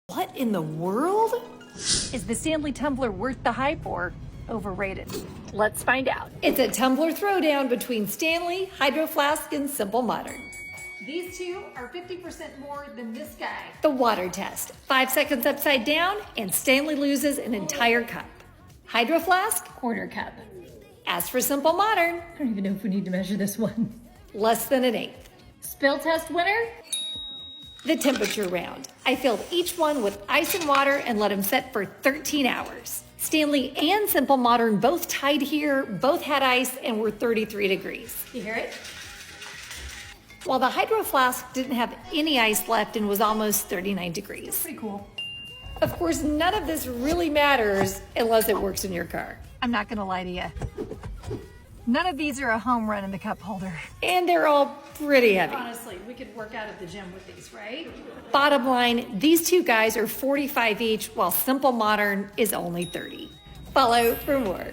What in the world? Is the Stanley Tumbler worth the hype or overrated? Let's find out. It's a tumbler throwdown between Stanley, Hydro Flask, and Simple Modern. These two are 50% more than this guy. The water test. 5 seconds upside down, and Stanley loses an entire cup. Hydro Flask, quarter cup. As for Simple Modern, I don't even know if we need to measure this one. less than an eighth. Spill test winner? The temperature round. I filled each one with ice and water and let them set for 13 hours. Stanley and Simple Modern both tied here, both had ice and were 33 degrees. You hear it? While the Hydro Flask didn't have any ice left and was almost 39 degrees. Pretty cool. Of course, none of this really matters unless it works in your car. I'm not gonna lie to you. None of these are a home run in the cup holder. And they're all pretty heavy. Honestly, we could work out at the gym with these, right? Bottom line, these two guys are 45 each, while Simple Modern is only 30. Follow for more.